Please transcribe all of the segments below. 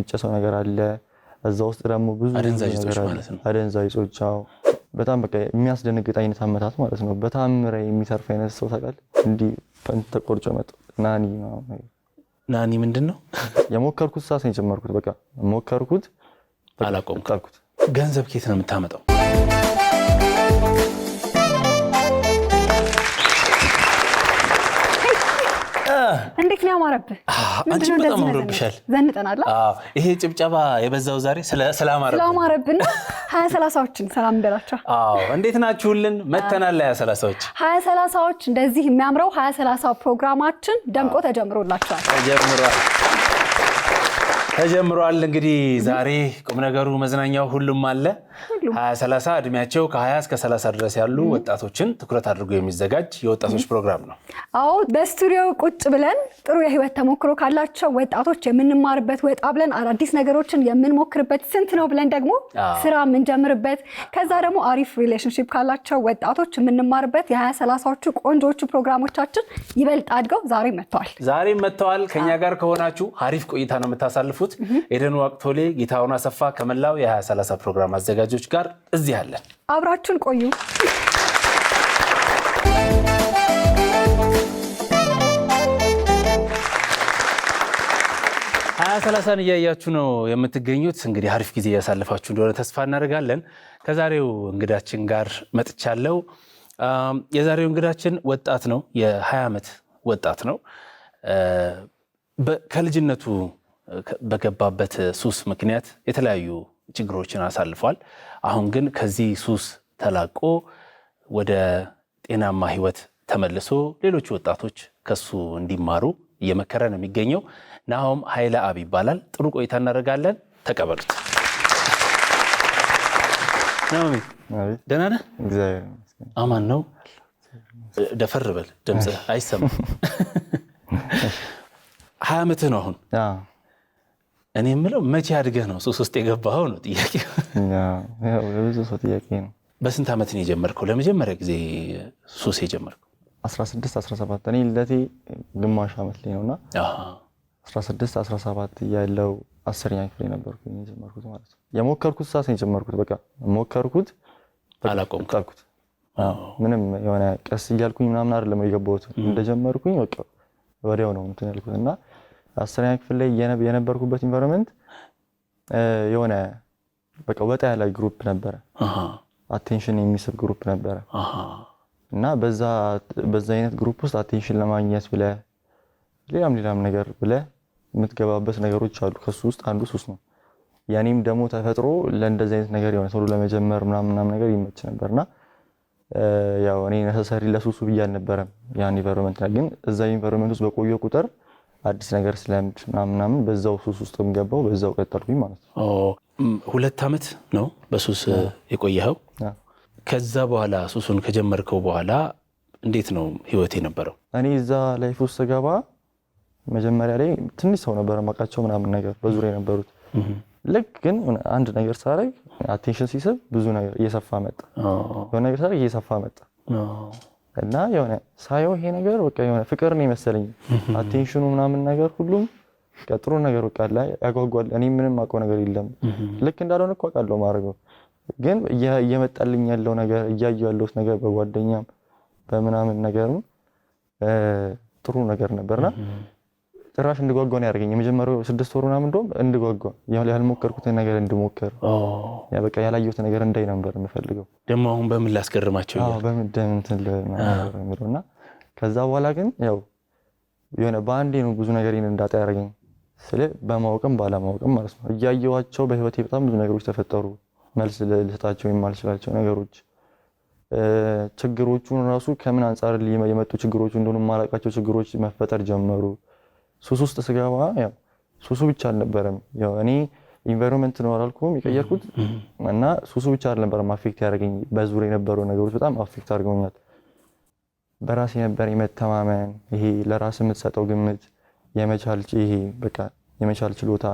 የሚጨሰው ነገር አለ እዛ ውስጥ ደግሞ ብዙ አደንዛዥ ማለት ነው አደንዛዥ በጣም በቃ የሚያስደነግጥ አይነት አመታት ማለት ነው በታምረ የሚተርፍ አይነት ሰው ታውቃለህ እንዲ ተቆርጮ መጣ ናኒ ምንድነው የሞከርኩት ሳስ ነው ጀመርኩት በቃ ሞከርኩት አላቆምኩት ገንዘብ ከየት ነው የምታመጣው እንዴት ነው ያማረብህ አንቺ በጣም አምሮብሻል ዘንጠናል ይሄ ጭብጨባ የበዛው ዛሬ ስለአማረብን 2030ዎችን ሰላም እንደራቸው እንዴት ናችሁልን መተናል 2030ዎች 2030ዎች እንደዚህ የሚያምረው 2030 ፕሮግራማችን ደምቆ ተጀምሮላችኋል ተጀምሯል እንግዲህ ዛሬ ቁም ነገሩ መዝናኛው ሁሉም አለ 2030 እድሜያቸው ከ20 እስከ 30 ድረስ ያሉ ወጣቶችን ትኩረት አድርጎ የሚዘጋጅ የወጣቶች ፕሮግራም ነው በስቱዲዮ ቁጭ ብለን ጥሩ የህይወት ተሞክሮ ካላቸው ወጣቶች የምንማርበት ወጣ ብለን አዳዲስ ነገሮችን የምንሞክርበት ስንት ነው ብለን ደግሞ ስራ የምንጀምርበት ከዛ ደግሞ አሪፍ ሪሌሽንሺፕ ካላቸው ወጣቶች የምንማርበት የ2030ዎቹ ቆንጆቹ ፕሮግራሞቻችን ይበልጥ አድገው ዛሬ መጥተዋል ከኛ ጋር ከሆናችሁ አሪፍ ቆይታ ነው የምታሳልፉት ኤደን ወቅቶሌ ጌታውን አሰፋ ከመላው የ2030 ፕሮግራም አዘጋጆች ጋር እዚህ አለ አብራችሁን ቆዩ 2030 እያያችሁ ነው የምትገኙት እንግዲህ አሪፍ ጊዜ ያሳልፋችሁ እንደሆነ ተስፋ እናደርጋለን ከዛሬው እንግዳችን ጋር መጥቻለሁ የዛሬው እንግዳችን ወጣት ነው የ20 ዓመት ወጣት ነው ከልጅነቱ በገባበት ሱስ ምክንያት የተለያዩ ችግሮችን አሳልፏል አሁን ግን ከዚህ ሱስ ተላቆ ወደ ጤናማ ህይወት ተመልሶ ሌሎች ወጣቶች ከሱ እንዲማሩ እየመከረ ነው የሚገኘው ናሆም ኃይለ አብ ይባላል ጥሩ ቆይታ እናደርጋለን ተቀበሉት ናሆም ደህና ነህ እግዚአብሔር አማን ነው ደፈር በል ድምጽ አይሰማም 20 ዓመት ነው አሁን እኔ የምለው መቼ አድገህ ነው ሱስ ውስጥ የገባኸው ነው ጥያቄው ያው ለብዙ ሰው ጥያቄ ነው በስንት ዓመት ነው የጀመርከው ለመጀመሪያ ጊዜ ሱስ የጀመርከው 16 17 እኔ ለቴ ግማሽ ዓመት ላይ ነውና 16 17 ያለው 10ኛ ክፍል ነበርኩኝ የጀመርኩት ማለት ነው የሞከርኩት ሳስ ነው የጀመርኩት በቃ ሞከርኩት አላቆምኩት ምንም የሆነ ቀስ እያልኩኝ ምናምን አይደለም የገባሁት እንደጀመርኩኝ በቃ ወዲያው ነው እንትን ያልኩትና 10ኛ ክፍል ላይ የነበርኩበት ኢንቫይሮንመንት የሆነ በቃ ወጣ ያለ ግሩፕ ነበር አቴንሽን የሚስብ ግሩፕ ነበር እና በዛ አይነት ግሩፕ ውስጥ አቴንሽን ለማግኘት ብለ ሌላም ነገር ብለ የምትገባበት ነገሮች አሉ ከሱ ውስጥ አንዱ ሱስ ነው ያኔም ደግሞ ተፈጥሮ ለእንደዚህ አይነት ነገር የሆነ ሰው ለመጀመር ምናምን ነገር ይመች ነበርና ያው እኔ ነሰሰሪ ለሱሱ ብያ ነበርም ያን ኢንቫይሮንመንት ግን እዛ ኢንቫይሮንመንት ውስጥ በቆየው ቁጥር አዲስ ነገር ስለምድ ምናምን በዛው ሱስ ውስጥም ገባው በዛው ቀጠልኩኝ ማለት ነው 2 ዓመት ነው በሱስ የቆየኸው ከዛ በኋላ ሱሱን ከጀመርከው በኋላ እንዴት ነው ህይወት የነበረው እኔ እዛ ላይፍ ውስጥ ገባ መጀመሪያ ላይ ትንሽ ሰው ነበር ማቃቸው ምናምን ነገር በዙሪያ የነበሩት ልክ ግን አንድ ነገር ሳረግ አቴንሽን ሲስብ ብዙ ነገር እየሰፋ መጣ የሆነ ነገር ሳረግ እየሰፋ መጣ እና የሆነ ሳየው ይሄ ነገር በቃ የሆነ ፍቅር ነው መሰለኝ አቴንሽኑ ምናምን ነገር ሁሉም ቀጥሮ ነገር በቃ ላይ ያጓጓል እኔ ምንም አውቀው ነገር የለም ልክ እንዳልሆነ እኮ አውቃለሁ ማረገው ግን እየመጣልኝ ያለው ነገር እያየው ያለው ነገር በጓደኛም በመናምን ነገርም ጥሩ ነገር ነበርና ጭራሽ እንድጓጓ ነው ያደረገኝ የመጀመሪያው 6 ወር ምናምን እንደውም እንድጓጓ ያልሞከርኩት ነገር እንድሞከር ያ በቃ ያላየሁት ነገር እንዳይ ነበር የምፈልገው ደሞ አሁን በምን ላስገርማቸው በምን እንትን ለማረምና ከዛ በኋላ ግን ያው የሆነ ባንዴ ነው ብዙ ነገርን እንዳጣ ያደረገኝ ስለ በማወቅም ባለማወቅም ማለት ነው እያየዋቸው በህይወቴ በጣም ብዙ ነገሮች ተፈጠሩ መልስ ልሰጣቸው የማልችላቸው ነገሮች ችግሮቹን ራሱ ከምን አንፃር የመጡ ችግሮች እንደሆኑ ማላቃቸው ችግሮች መፈጠር ጀመሩ ሱስ ውስጥ ስገባ ያው ሱሱ ብቻ አልነበረም ያው እኔ ኢንቫይሮንመንት ነው አልኩም የቀየርኩት እና ሱሱ ብቻ አልነበረም አፌክት ያደረገኝ በዙሪያ የነበሩ ነገሮች በጣም አፌክት አድርገውኛል በራሴ ነበር የመተማመን ይሄ ለራስ የምትሰጠው ግምት የመቻል ችሎታ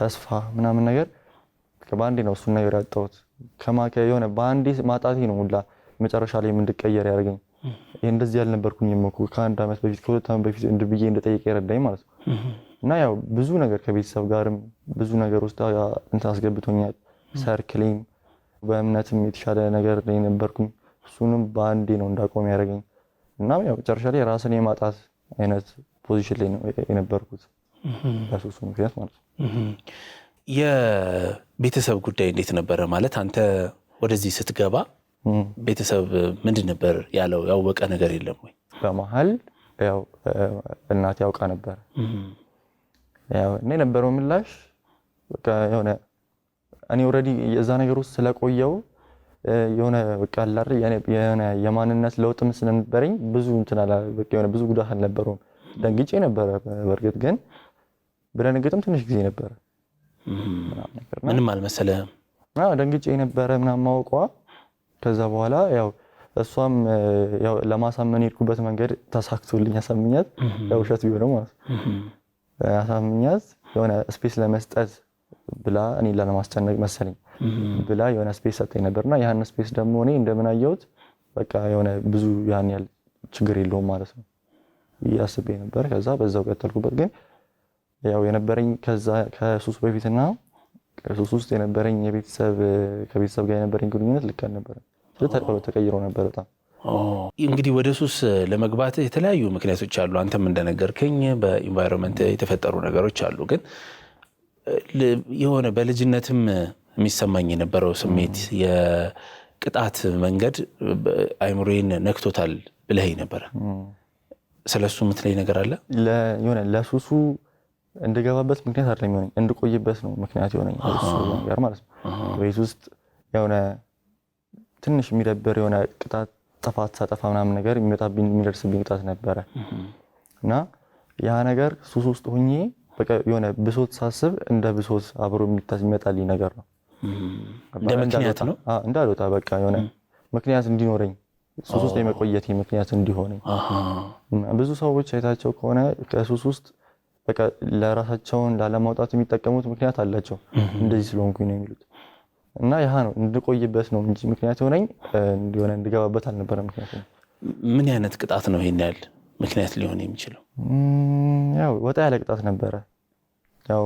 ተስፋ ምናምን ነገር ከባንዴ ነው እሱን ነገር ያጣሁት ከማከ የሆነ ባንዴ ማጣቴ ነው ሁላ መጨረሻ ላይ እንድቀየር ያደረገኝ እንደዚህ ያልነበርኩኝ እኮ ከአንድ ዓመት በፊት ከሁለት ዓመት በፊት እንድብዬ እንደጠየቀ ይረዳኝ ማለት ነው እና ያው ብዙ ነገር ከቤተሰብ ጋርም ብዙ ነገር ውስጥ እንትን አስገብቶኛል። ሰርክሌም በእምነትም የተሻለ ነገር ላይ ነበርኩኝ። እሱንም በአንዴ ነው እንዳቆም ያደረገኝ እና ያው መጨረሻ ላይ ራስን የማጣት አይነት ፖዚሽን ላይ ነው የነበርኩት በሱሱ ምክንያት ማለት ነው። የቤተሰብ ጉዳይ እንዴት ነበረ? ማለት አንተ ወደዚህ ስትገባ ቤተሰብ ምንድን ነበር ያለው? ያወቀ ነገር የለም ወይ? በመሀል ያው እናቴ ያውቃ ነበር። ያው እኔ የነበረው ምላሽ በቃ የሆነ እኔ ኦልሬዲ የዛ ነገር ውስጥ ስለቆየው የሆነ በቃ አላር የሆነ የማንነት ለውጥም ስለነበረኝ ብዙ እንትን አላ በቃ የሆነ ብዙ ጉዳት አልነበረውም። ደንግጬ ነበረ በእርግጥ ግን ብደነግጥም ትንሽ ጊዜ ነበረ። ምንም አልመሰለህም? አዎ ደንግጬ ነበረ ምናምን ማውቋ። ከዛ በኋላ ያው እሷም ያው ለማሳመን የሄድኩበት መንገድ ተሳክቶልኝ አሳምኛት፣ ያው ውሸት ቢሆንም ማለት አሳምኛት የሆነ ስፔስ ለመስጠት ብላ እኔ ለማስጨነቅ መሰለኝ ብላ የሆነ ስፔስ ሰጠኝ ነበርና ያን ስፔስ ደግሞ እኔ እንደምን አየሁት በቃ የሆነ ብዙ ያን ያህል ችግር የለውም ማለት ነው ያስቤ ነበር። ከዛ በዛው ቀጠልኩበት። ግን ያው የነበረኝ ከዛ ከሱስ በፊትና ከሱስ ውስጥ የነበረኝ ከቤተሰብ ጋር የነበረኝ ግንኙነት ልክ አልነበረም። ተቀይሮ ነበር በጣም። እንግዲህ ወደ ሱስ ለመግባት የተለያዩ ምክንያቶች አሉ። አንተም እንደነገርከኝ በኢንቫይሮንመንት የተፈጠሩ ነገሮች አሉ። ግን የሆነ በልጅነትም የሚሰማኝ የነበረው ስሜት የቅጣት መንገድ አይምሮዬን ነክቶታል ብለህ ነበረ። ስለሱ የምትለኝ ነገር አለ? የሆነ ለሱሱ እንድገባበት ምክንያት አይደለም የሆነኝ እንድቆይበት ነው ምክንያት የሆነኝ እሱ ነገር ማለት ነው። ቤት ውስጥ የሆነ ትንሽ የሚደብር የሆነ ቅጣት ጥፋት ሳጠፋ ምናምን ነገር የሚደርስብኝ ቅጣት ነበረ እና ያ ነገር ሱስ ውስጥ ሆኜ በቃ የሆነ ብሶት ሳስብ እንደ ብሶት አብሮ የሚመጣልኝ ነገር ነው። እንደ ምክንያት ነው እንዳልወጣ በቃ የሆነ ምክንያት እንዲኖረኝ ሱስ ውስጥ የመቆየት ምክንያት እንዲሆነኝ። ብዙ ሰዎች አይታቸው ከሆነ ከሱስ ውስጥ በቃ ለራሳቸውን ላለማውጣት የሚጠቀሙት ምክንያት አላቸው። እንደዚህ ስለሆንኩኝ ነው የሚሉት እና ያ ነው እንድቆይበት ነው እንጂ ምክንያት ሆነኝ እንዲሆነ እንድገባበት አልነበረ ምክንያት ነው። ምን አይነት ቅጣት ነው ይሄን ያህል ምክንያት ሊሆን የሚችለው? ያው ወጣ ያለ ቅጣት ነበረ። ያው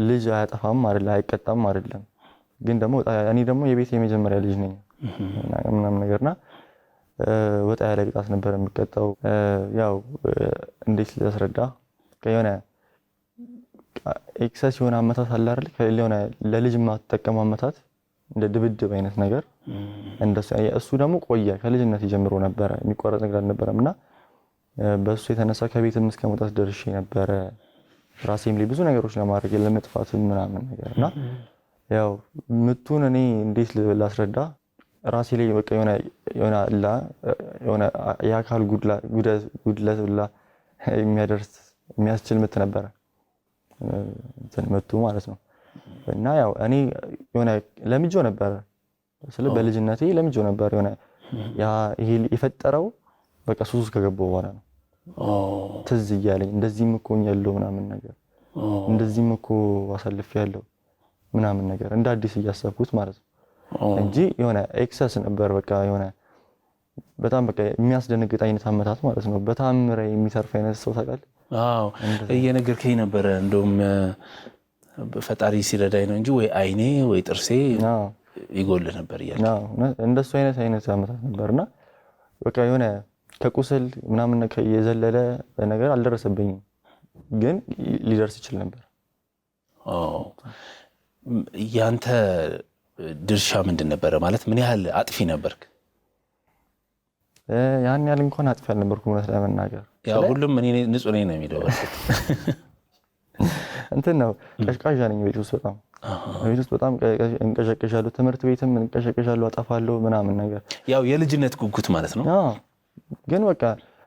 ልጅ አያጠፋም አይደለም አይቀጣም አይደለም፣ ግን ደግሞ እኔ ደግሞ የቤት የመጀመሪያ ልጅ ነኝ ምናምን ነገርና ወጣ ያለ ቅጣት ነበር የሚቀጣው። ያው እንዴት ልታስረዳ የሆነ ኤክሰስ የሆነ አመታት አለ አይደል? ከሌላ ለልጅ ማተጠቀም አመታት እንደ ድብድብ አይነት ነገር እንደሱ። እሱ ደግሞ ቆየ ከልጅነት ጀምሮ ነበረ የሚቆረጥ ነገር አልነበረምና በሱ የተነሳ ከቤትም እስከ መውጣት ደርሼ ነበረ። ራሴም ላይ ብዙ ነገሮች ለማድረግ ለመጥፋት ምናምን ነገርና ያው ምቱን እኔ እንዴት ላስረዳ ራሴ ላይ በቃ የሆነ የአካል ጉድለት ብላ የሚያስችል ምት ነበረ ምቱ ማለት ነው። እና ያው እኔ የሆነ ለምጄው ነበረ በልጅነቴ ለምጄው ነበር የሆነ ይሄ የፈጠረው በቃ ሱስ ከገባው በኋላ ነው ትዝ እያለኝ እንደዚህም እኮ ያለው ምናምን ነገር እንደዚህም እኮ አሳልፌያለሁ ምናምን ነገር እንደ አዲስ እያሰብኩት ማለት ነው እንጂ የሆነ ኤክሰስ ነበር በቃ የሆነ በጣም በቃ የሚያስደነግጥ አይነት አመታት ማለት ነው። በታምረ የሚተርፍ አይነት ሰው ታውቃለህ? አዎ እየነገርከኝ ነበረ። እንደውም ፈጣሪ ሲረዳኝ ነው እንጂ ወይ አይኔ ወይ ጥርሴ ይጎል ነበር እያልኩ። እንደሱ አይነት አመታት ነበርና በቃ የሆነ ከቁስል ምናምን የዘለለ ነገር አልደረሰብኝም፣ ግን ሊደርስ ይችል ነበር። ያንተ ድርሻ ምንድን ነበረ? ማለት ምን ያህል አጥፊ ነበርክ? ያን ያህል እንኳን አጥፊ አልነበርኩም እውነት ለመናገር። ያው ሁሉም እኔ ንጹህ ነኝ ነው የሚለው። እንትን ነው ቀሽቃዣ ነኝ ቤት ውስጥ በጣም እንቀሸቀሻለሁ። ትምህርት ቤትም እንቀሸቀሻለሁ፣ አጠፋለሁ ምናምን ነገር። ያው የልጅነት ጉጉት ማለት ነው። ግን በቃ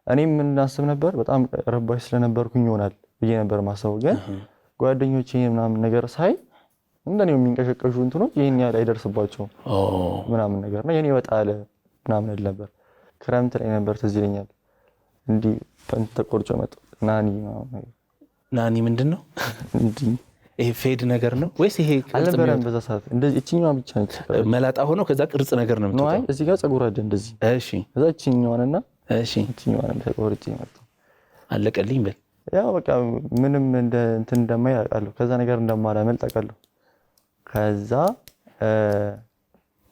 እኔም እናስብ ነበር በጣም ረባሽ ስለነበርኩኝ ይሆናል ብዬ ነበር ማሰበው። ግን ጓደኞቼ ምናምን ነገር ሳይ እንደኔው የሚንቀሸቀሹ እንትኖች ይሄን ያህል አይደርስባቸውም ምናምን ነገርና የኔ ወጣ አለ ምናምን ነበር። ክረምት ላይ ነበር ትዝ ይለኛል እንዲህ ፈንት ተቆርጮ መጣ ናኒ ምንድን ነው እንዲህ ይሄ ፌድ ነገር ነው ወይስ ይሄ አልነበረም? በዛ ሰዓት እንደዚህ እቺኛዋ ብቻ ነች መላጣ ሆኖ ከዛ ቅርጽ ነገር ነው የምትወጣው። አይ እዚህ ጋር ፀጉር አለ እንደዚህ። እሺ ከዛ እቺኛዋና እሺ እቺኛዋን ተቆርጬ መጣ። አለቀልኝ በል ያው በቃ ምንም እንትን እንደማይ አውቃለሁ። ከዛ ነገር እንደማላመልጥ አውቃለሁ። ከዛ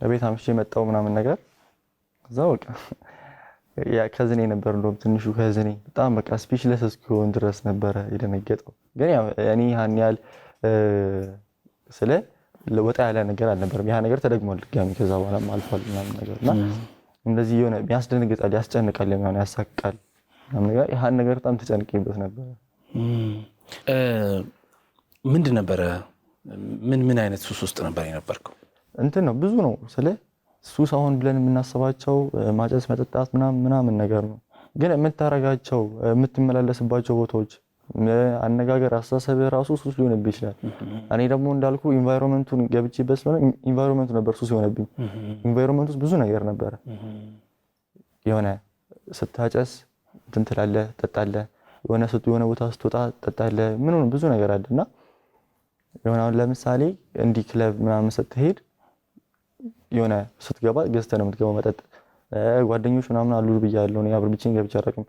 ለቤት አምሽቼ መጣሁ ምናምን ነገር ከዛ በቃ ያ ከዝኔ ነበር እንደውም ትንሹ ከዝኔ በጣም በቃ ስፒችለስ እስኪሆን ድረስ ነበረ የደነገጠው። ግን ያው እኔ ያን ያህል ስለ ወጣ ያለ ነገር አልነበረም። ያ ነገር ተደግሟል ድጋሚ ከዛ በኋላም አልፏል ምናምን ነገርና እንደዚህ የሆነ ያስደነግጣል፣ ያስጨንቃል፣ የሚሆን ያሳቃል ምናምን ነገር ያን ነገር በጣም ተጨንቄበት ነበር። ምንድን ነበረ ምን አይነት ሱስ ውስጥ ነበር የነበርከው? እንትን ነው ብዙ ነው ስለ ሱስ አሁን ብለን የምናስባቸው ማጨስ፣ መጠጣት ምናምን ነገር ነው። ግን የምታረጋቸው የምትመላለስባቸው ቦታዎች፣ አነጋገር፣ አስተሳሰብ ራሱ ሱስ ሊሆንብህ ይችላል። እኔ ደግሞ እንዳልኩ ኢንቫይሮንመንቱን ገብቼበት ስለሆነ ኢንቫይሮንመንቱ ነበር ሱስ የሆነብኝ። ኢንቫይሮንመንቱ ውስጥ ብዙ ነገር ነበረ። የሆነ ስታጨስ እንትን ትላለህ፣ ትጠጣለህ፣ የሆነ ቦታ ስትወጣ ትጠጣለህ፣ ምን ብዙ ነገር አለና የሆነ አሁን ለምሳሌ እንዲህ ክለብ ምናምን ስትሄድ የሆነ ስትገባ ገዝተህ ነው የምትገባው መጠጥ። ጓደኞች ምናምን አሉ ብያለሁ እኔ አብሬ ብቻዬን ገብቼ አላውቅም።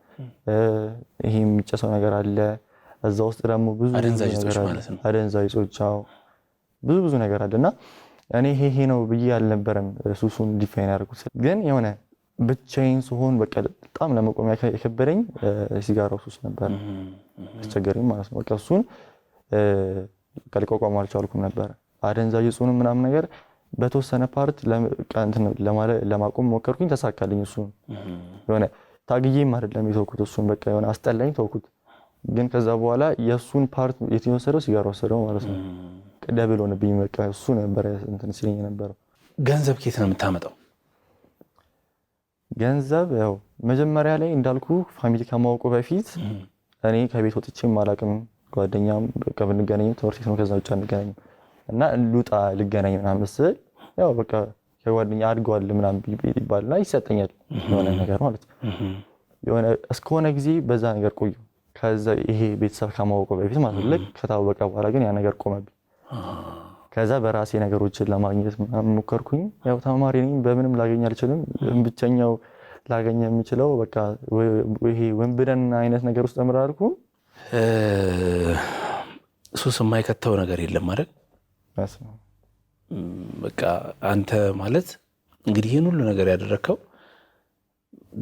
ይሄ የሚጨሰው ነገር አለ እዛ ውስጥ ደግሞ ብዙ አደንዛዥ እጾች ማለት ነው። አደንዛዥ እጾች ብዙ ነገር አለና እኔ ይሄ ነው ብዬ አልነበረም ሱሱን ዲፋይን ያደርኩት። ግን የሆነ ብቻዬን ስሆን በቃ በጣም ለመቆም የከበደኝ ሲጋራው ሱስ ነበር። አስቸገረኝ ማለት ነው። በቃ እሱን ልቋቋም አልቻልኩም ነበር። አደንዛዥ እጹንም ምናምን ነገር በተወሰነ ፓርት ለማቆም ሞከርኩኝ፣ ተሳካልኝ። እሱን የሆነ ታግዬም አይደለም የተውኩት፣ እሱን በቃ የሆነ አስጠላኝ ተውኩት። ግን ከዛ በኋላ የእሱን ፓርት የትወሰደው ሲጋራ ወሰደው ማለት ነው። ደብል ሆነብኝ። በቃ እሱ ነበር እንትን ሲለኝ የነበረው። ገንዘብ ከየት ነው የምታመጣው? ገንዘብ ያው መጀመሪያ ላይ እንዳልኩ ፋሚሊ ከማወቁ በፊት እኔ ከቤት ወጥቼም አላውቅም። ጓደኛም በቃ ብንገናኝም ትምህርት ቤት ነው፣ ከዛ ውጭ አንገናኝም። እና ልውጣ ልገናኝ ምናምን ስል ያው በቃ ከጓደኛ አድጓል ምናምን ይባልና ይሰጠኛል የሆነ ነገር ማለት ነው። የሆነ እስከሆነ ጊዜ በዛ ነገር ቆዩ። ከዛ ይሄ ቤተሰብ ከማወቁ በፊት ማለት ነው። ልክ ከታወቀ በኋላ ግን ያ ነገር ቆመብኝ። ከዛ በራሴ ነገሮችን ለማግኘት ምናምን ሞከርኩኝ። ያው ተማሪ ነኝ፣ በምንም ላገኝ አልችልም። ብቸኛው ላገኝ የምችለው በቃ ይሄ ወንብደን አይነት ነገር ውስጥ ተምራልኩ። ሱስ የማይከተው ነገር የለም አይደል? በቃ አንተ ማለት እንግዲህ ይህን ሁሉ ነገር ያደረከው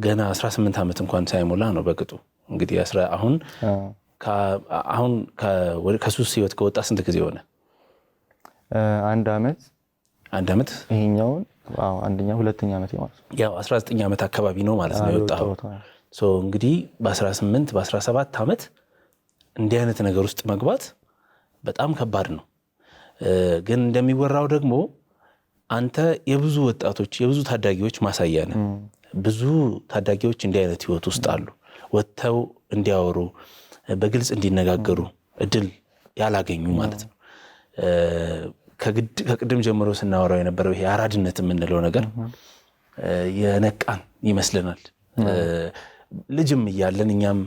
ገና 18 ዓመት እንኳን ሳይሞላ ነው በቅጡ። እንግዲህ አሁን ከሱስ ህይወት ከወጣ ስንት ጊዜ ሆነ? አንድ አመት። ይሄኛውን አንደኛ ሁለተኛ ዓመት ማለት ነው። ያው 19 ዓመት አካባቢ ነው ማለት ነው የወጣው። እንግዲህ በ18 በ17 ዓመት እንዲህ አይነት ነገር ውስጥ መግባት በጣም ከባድ ነው። ግን እንደሚወራው ደግሞ አንተ የብዙ ወጣቶች የብዙ ታዳጊዎች ማሳያ ነህ። ብዙ ታዳጊዎች እንዲህ አይነት ህይወት ውስጥ አሉ። ወጥተው እንዲያወሩ በግልጽ እንዲነጋገሩ እድል ያላገኙ ማለት ነው። ከቅድም ጀምሮ ስናወራው የነበረው ይሄ አራድነት የምንለው ነገር የነቃን ይመስለናል። ልጅም እያለን እኛም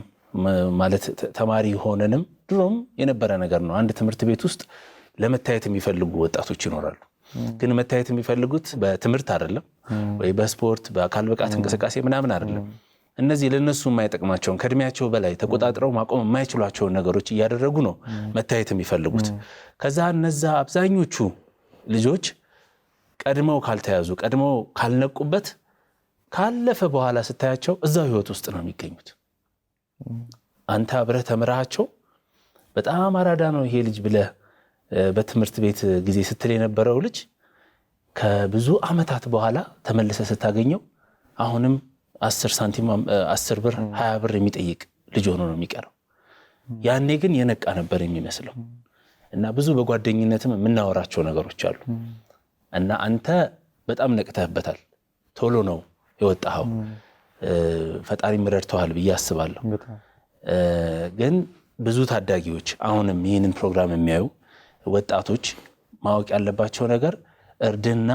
ማለት ተማሪ ሆነንም ድሮም የነበረ ነገር ነው። አንድ ትምህርት ቤት ውስጥ ለመታየት የሚፈልጉ ወጣቶች ይኖራሉ። ግን መታየት የሚፈልጉት በትምህርት አይደለም ወይ በስፖርት በአካል ብቃት እንቅስቃሴ ምናምን አይደለም። እነዚህ ለነሱ የማይጠቅማቸውን ከእድሜያቸው በላይ ተቆጣጥረው ማቆም የማይችሏቸውን ነገሮች እያደረጉ ነው መታየት የሚፈልጉት። ከዛ እነዛ አብዛኞቹ ልጆች ቀድመው ካልተያዙ ቀድመው ካልነቁበት ካለፈ በኋላ ስታያቸው እዛው ህይወት ውስጥ ነው የሚገኙት። አንተ አብረህ ተምራቸው በጣም አራዳ ነው ይሄ ልጅ ብለህ በትምህርት ቤት ጊዜ ስትል የነበረው ልጅ ከብዙ ዓመታት በኋላ ተመልሰ ስታገኘው አሁንም 10 ሳንቲም 10 ብር 20 ብር የሚጠይቅ ልጅ ሆኖ ነው የሚቀረው። ያኔ ግን የነቃ ነበር የሚመስለው። እና ብዙ በጓደኝነትም የምናወራቸው ነገሮች አሉ። እና አንተ በጣም ነቅተህበታል። ቶሎ ነው የወጣኸው። ፈጣሪም ረድተዋል ብዬ አስባለሁ። ግን ብዙ ታዳጊዎች አሁንም ይህንን ፕሮግራም የሚያዩ ወጣቶች ማወቅ ያለባቸው ነገር እርድና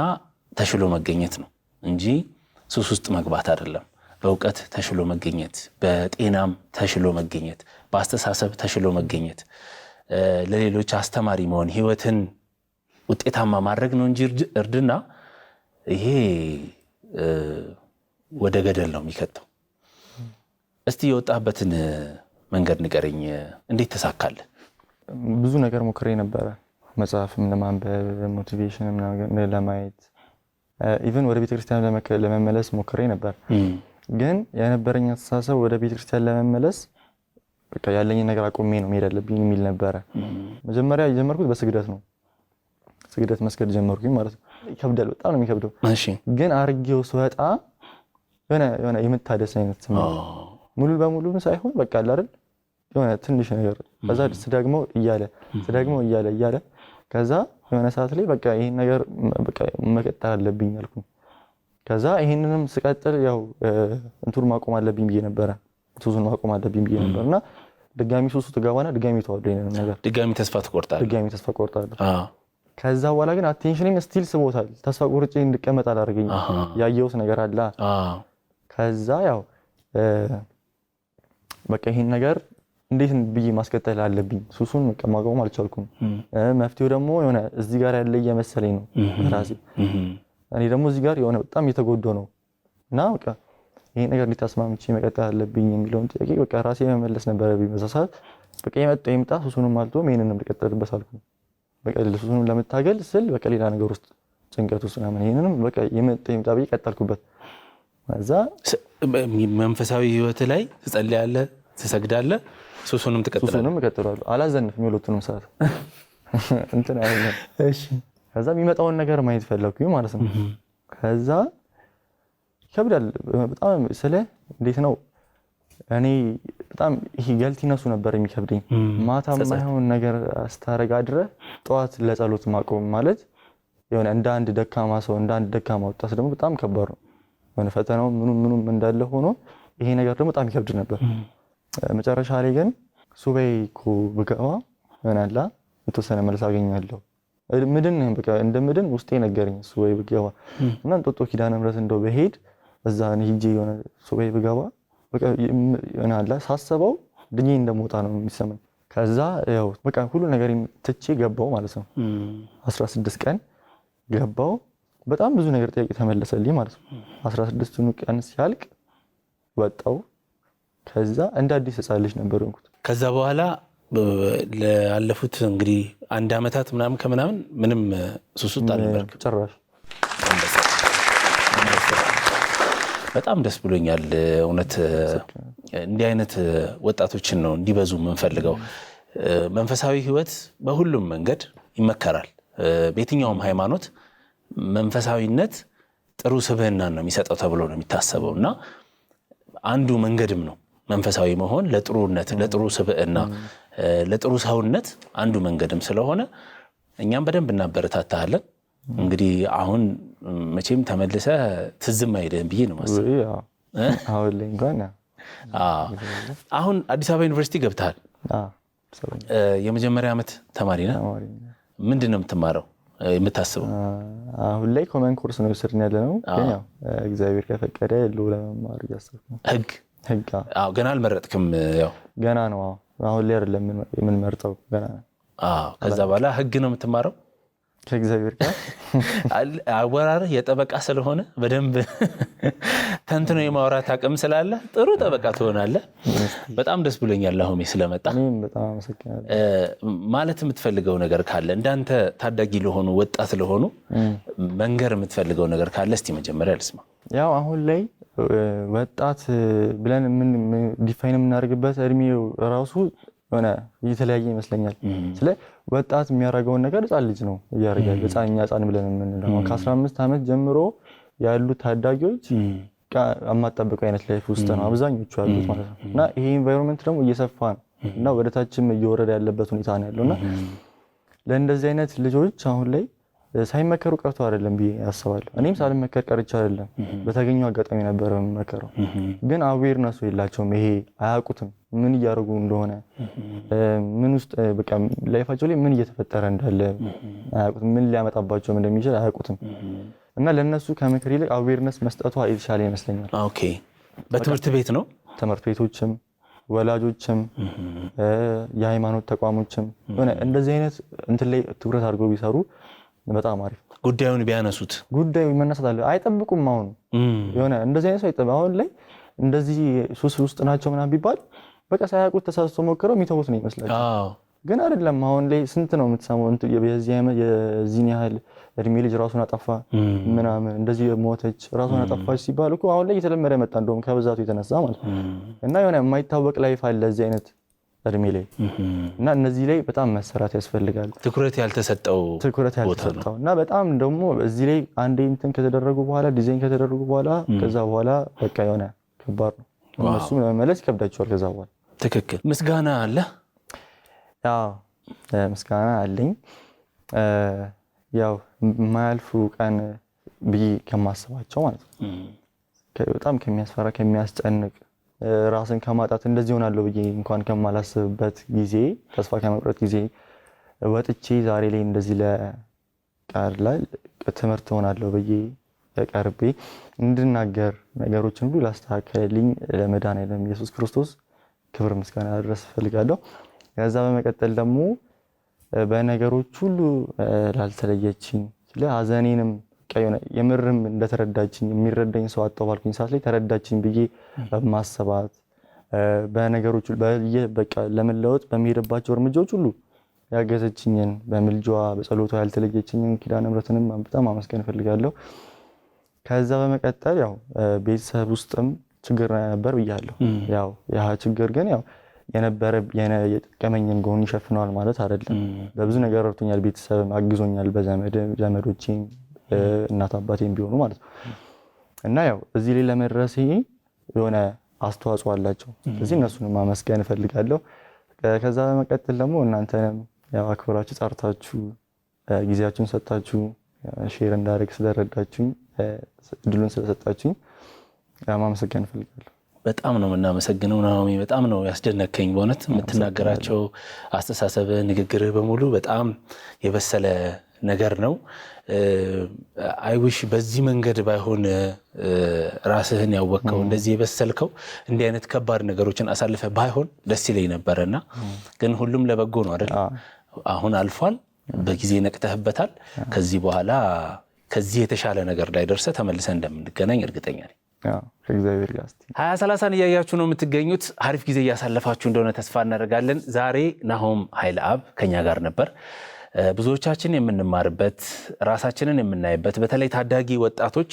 ተሽሎ መገኘት ነው እንጂ ሱስ ውስጥ መግባት አይደለም። በእውቀት ተሽሎ መገኘት፣ በጤናም ተሽሎ መገኘት፣ በአስተሳሰብ ተሽሎ መገኘት፣ ለሌሎች አስተማሪ መሆን፣ ህይወትን ውጤታማ ማድረግ ነው እንጂ እርድና ይሄ ወደ ገደል ነው የሚከተው። እስቲ የወጣበትን መንገድ ንገረኝ። እንዴት ተሳካለ? ብዙ ነገር ሞክሬ ነበረ። መጽሐፍም ለማንበብ ሞቲቬሽንም ለማየት ኢቭን ወደ ቤተክርስቲያን ለመመለስ ሞክሬ ነበር። ግን የነበረኝ አስተሳሰብ ወደ ቤተክርስቲያን ለመመለስ በቃ ያለኝ ነገር አቆሜ ነው መሄድ አለብኝ የሚል ነበረ። መጀመሪያ የጀመርኩት በስግደት ነው። ስግደት መስገድ ጀመርኩኝ ማለት ነው። ይከብዳል፣ በጣም ነው የሚከብደው። እሺ። ግን አርጌው ስወጣ የሆነ የምታደስ አይነት ስሜት ሙሉ በሙሉ ሳይሆን በቃ አይደል የሆነ ትንሽ ነገር ከዛ ስደግመው እያለ ከዛ የሆነ ሰዓት ላይ በቃ ይሄን ነገር በቃ መቀጠል አለብኝ አልኩኝ። ከዛ ይሄንንም ስቀጥል ያው እንቱን ማቆም አለብኝ ብዬ ነበረ። ሱሱን ማቆም አለብኝ ብዬ ነበርና ድጋሚ ሱሱ ትገባና ድጋሚ ተዋደኝ ነገር ድጋሚ ተስፋ ትቆርጣለህ። ከዛ በኋላ ግን አቴንሽኔን ስቲል ስቦታል። ተስፋ ቆርጬ እንድቀመጥ አላደረገኝ። ያየሁት ነገር አለ። ከዛ ያው በቃ ይሄን ነገር እንዴት ብዬ ማስቀጠል አለብኝ። ሱሱን ማቆም አልቻልኩም። መፍትሄው ደግሞ የሆነ እዚህ ጋር ያለ እየመሰለኝ ነው ራሴ። እኔ ደግሞ እዚህ ጋር የሆነ በጣም እየተጎዳሁ ነው እና በቃ ይሄን ነገር እንዴት አስማምቼ መቀጠል አለብኝ የሚለውን ጥያቄ በቃ ራሴ መመለስ ነበረብኝ። በዛ ሰዓት በቃ ይመጣ ሱሱንም አልቶም ይሄንንም ልቀጥልበት አልኩኝ። በቃ ሱሱንም ለመታገል ስል በቃ ሌላ ነገር ውስጥ ጭንቀት ውስጥ ምናምን ይሄንንም በቃ ይመጣ ብዬ ቀጠልኩበት። ከዛ መንፈሳዊ ህይወት ላይ ትጸልያለህ፣ ትሰግዳለህ፣ ሱሱንም ትቀጥላለህ? ሱሱንም እቀጥላለሁ። አላዘንፍም የሁለቱንም ሰዓት እንትን አይደለም። እሺ። ከዛ የሚመጣውን ነገር ማየት ፈለኩኝ ማለት ነው። ከዛ ይከብዳል በጣም እንዴት ነው እኔ በጣም ይሄ ገልቲነሱ ነበር የሚከብደኝ። ማታ ማይሆን ነገር አስታረጋ አድረህ ጠዋት ለጸሎት ማቆም ማለት የሆነ እንደ አንድ ደካማ ሰው እንደ አንድ ደካማ ወጣት ደግሞ በጣም ከባድ ነው። የሆነ ፈተናው ምኑም እንዳለ ሆኖ ይሄ ነገር ደግሞ በጣም ይከብድ ነበር። መጨረሻ ላይ ግን ሱባኤ እኮ ብገባ ምናላ የተወሰነ መልስ አገኛለሁ ምድን በቃ እንደምድን ውስጤ ነገረኝ። ሱባኤ ብገባ እና እንጦጦ ኪዳነ ምሕረት እንደው በሄድ እዛ ሂጄ የሆነ ሱባኤ ብገባ በቃ ምናላ ሳስበው ድኜ እንደሞታ ነው የሚሰማኝ። ከዛ ያው በቃ ሁሉ ነገር ትቼ ገባው ማለት ነው። 16 ቀን ገባው። በጣም ብዙ ነገር ጥያቄ ተመለሰልኝ ማለት ነው። 16ቱን ቀን ሲያልቅ ወጣው። ከዛ እንደ አዲስ ሕፃን ልጅ ነበርኩት። ከዛ በኋላ ለአለፉት እንግዲህ 1 ዓመታት ምናምን ምንም ሱሱት አልነበርክ ጭራሽ። በጣም ደስ ብሎኛል እውነት። እንዲህ አይነት ወጣቶችን ነው እንዲበዙ የምንፈልገው። መንፈሳዊ ህይወት በሁሉም መንገድ ይመከራል። በየትኛውም ሃይማኖት መንፈሳዊነት ጥሩ ስብዕናን ነው የሚሰጠው ተብሎ ነው የሚታሰበው እና አንዱ መንገድም ነው መንፈሳዊ መሆን ለጥሩነት፣ ለጥሩ ስብዕና፣ ለጥሩ ሰውነት አንዱ መንገድም ስለሆነ እኛም በደንብ እናበረታታለን። እንግዲህ አሁን መቼም ተመልሰ ትዝም አይደለም ብዬ ነው ማስበው። አሁን ላይ እንኳን አሁን አዲስ አበባ ዩኒቨርሲቲ ገብተሃል። የመጀመሪያ ዓመት ተማሪ ነህ። ምንድን ነው የምትማረው የምታስበው? አሁን ላይ ኮመን ኮርስ ነው ስርን ያለ ነው። ግን ያው እግዚአብሔር ከፈቀደ ለመማር እያሰብኩ ነው። ህግ ገና አልመረጥክም? ያው ገና ነው። አሁን ላይ አይደለም የምንመርጠው ገና ነው። ከዛ በኋላ ህግ ነው የምትማረው ከእግዚአብሔር ጋር። አወራርህ የጠበቃ ስለሆነ በደንብ ተንትኖ የማውራት አቅም ስላለ ጥሩ ጠበቃ ትሆናለህ። በጣም ደስ ብሎኛል አሁን ስለመጣ። እኔም በጣም አመሰግናለሁ። ማለት የምትፈልገው ነገር ካለ እንዳንተ ታዳጊ ለሆኑ ወጣት ለሆኑ መንገር የምትፈልገው ነገር ካለ እስቲ መጀመሪያ ልስማ። ያው አሁን ላይ ወጣት ብለን ምን ዲፋይን የምናደርግበት እድሜው ራሱ ሆነ የተለያየ ይመስለኛል። ስለ ወጣት የሚያደርገውን ነገር ህፃን ልጅ ነው ያደርጋል። ህፃን ብለን የምንለው ከ15 ዓመት ጀምሮ ያሉ ታዳጊዎች አማጣበቀው አይነት ላይፍ ውስጥ ነው አብዛኞቹ ያሉት ማለት ነው። እና ይሄ ኢንቫይሮንመንት ደግሞ እየሰፋ ነው እና ወደታችም እየወረደ ያለበት ሁኔታ ነው ያለውና ለእንደዚህ አይነት ልጆች አሁን ላይ ሳይመከሩ ቀርቶ አይደለም ብዬ አስባለሁ። እኔም ሳልመከር ቀርቼ አይደለም፣ በተገኘው አጋጣሚ ነበር የምመከረው። ግን አዌርነሱ የላቸውም። ይሄ አያውቁትም ምን እያደረጉ እንደሆነ፣ ምን ውስጥ በቃ ላይፋቸው ላይ ምን እየተፈጠረ እንዳለ አያውቁትም። ምን ሊያመጣባቸው እንደሚችል አያውቁትም። እና ለነሱ ከምክር ይልቅ አዌርነስ መስጠቷ የተሻለ ይመስለኛል። ኦኬ። በትምህርት ቤት ነው? ትምህርት ቤቶችም፣ ወላጆችም፣ የሃይማኖት ተቋሞችም ሆነ እንደዚህ አይነት እንትን ላይ ትኩረት አድርገው ቢሰሩ በጣም አሪፍ። ጉዳዩን ቢያነሱት ጉዳዩ መነሳት አለ። አይጠብቁም። አሁን የሆነ እንደዚህ አይነት ሰው አይጠብቁም። አሁን ላይ እንደዚህ ሱስ ውስጥ ናቸው ምናምን ቢባል በቃ ሳያውቁት ተሳስቶ ሞክረው የሚተውት ነው ይመስላል። ግን አይደለም። አሁን ላይ ስንት ነው የምትሰማው የዚህን ያህል እድሜ ልጅ ራሱን አጠፋ ምናምን እንደዚህ ሞተች ራሱን አጠፋች ሲባል እኮ አሁን ላይ እየተለመደ መጣ እንደውም ከብዛቱ የተነሳ ማለት እና የሆነ የማይታወቅ ላይፍ አለ እዚህ አይነት እድሜ ላይ እና እነዚህ ላይ በጣም መሰራት ያስፈልጋል። ትኩረት ያልተሰጠው እና በጣም ደግሞ እዚህ ላይ አንዴ እንትን ከተደረጉ በኋላ ዲዛይን ከተደረጉ በኋላ ከዛ በኋላ በቃ የሆነ ከባድ ነው። እነሱም ለመመለስ ይከብዳቸዋል ከዛ በኋላ። ትክክል። ምስጋና አለ? ያው ምስጋና አለኝ። ያው የማያልፉ ቀን ብዬ ከማስባቸው ማለት ነው በጣም ከሚያስፈራ ከሚያስጨንቅ ራስን ከማጣት እንደዚህ ሆናለሁ ብዬ እንኳን ከማላስብበት ጊዜ ተስፋ ከመቁረጥ ጊዜ ወጥቼ ዛሬ ላይ እንደዚህ ለቃል ላይ ትምህርት ሆናለሁ ብዬ ቀርቤ እንድናገር ነገሮችን ሁሉ ላስተካከልልኝ ለመድኃኒዓለም ኢየሱስ ክርስቶስ ክብር ምስጋና ድረስ እፈልጋለሁ። ከዛ በመቀጠል ደግሞ በነገሮች ሁሉ ላልተለየችኝ ለሐዘኔንም የምርም እንደተረዳችኝ የሚረዳኝ ሰው አጣው ባልኩኝ ሰዓት ላይ ተረዳችኝ ብዬ በማሰባት በነገሮች በቃ ለመለወጥ በሚሄድባቸው እርምጃዎች ሁሉ ያገዘችኝን በምልጃዋ በጸሎቷ ያልተለየችኝን ኪዳነ ምሕረትንም በጣም አመስገን እፈልጋለሁ። ከዛ በመቀጠል ያው ቤተሰብ ውስጥም ችግር ነበር ብያለሁ። ያው ያ ችግር ግን ያው የጠቀመኝን ጎን ይሸፍነዋል ማለት አይደለም። በብዙ ነገር ረድቶኛል፣ ቤተሰብም አግዞኛል፣ ዘመዶቼም እናት አባቴም ቢሆኑ ማለት ነው እና ያው እዚህ ላይ ለመድረሴ የሆነ አስተዋጽኦ አላቸው። ስለዚህ እነሱንም ማመስገን እፈልጋለሁ። ከዛ በመቀጠል ደግሞ እናንተንም ያው አክብራችሁ ጠርታችሁ ጊዜያችሁን ሰጣችሁ ሼር እንዳደርግ ስለረዳችሁኝ እድሉን ስለሰጣችሁኝ ማመስገን እፈልጋለሁ። በጣም ነው የምናመሰግነው ናሆሚ። በጣም ነው ያስደነከኝ በእውነት የምትናገራቸው አስተሳሰብ፣ ንግግር በሙሉ በጣም የበሰለ ነገር ነው። አይዊሽ በዚህ መንገድ ባይሆን ራስህን ያወቅከው እንደዚህ የበሰልከው እንዲህ አይነት ከባድ ነገሮችን አሳልፈ ባይሆን ደስ ይለኝ ነበርና ግን ሁሉም ለበጎ ነው አይደል? አሁን አልፏል፣ በጊዜ ነቅተህበታል። ከዚህ በኋላ ከዚህ የተሻለ ነገር ላይ ደርሰህ ተመልሰህ እንደምንገናኝ እርግጠኛ ነኝ። ከእግዚአብሔር ጋር 2030 እያያችሁ ነው የምትገኙት። አሪፍ ጊዜ እያሳለፋችሁ እንደሆነ ተስፋ እናደርጋለን። ዛሬ ናሆም ኃይለአብ ከኛ ጋር ነበር። ብዙዎቻችን የምንማርበት ራሳችንን የምናይበት በተለይ ታዳጊ ወጣቶች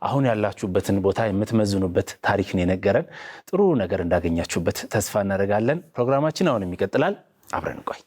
አሁን ያላችሁበትን ቦታ የምትመዝኑበት ታሪክን የነገረን ጥሩ ነገር እንዳገኛችሁበት ተስፋ እናደርጋለን። ፕሮግራማችን አሁንም ይቀጥላል። አብረን ቆይ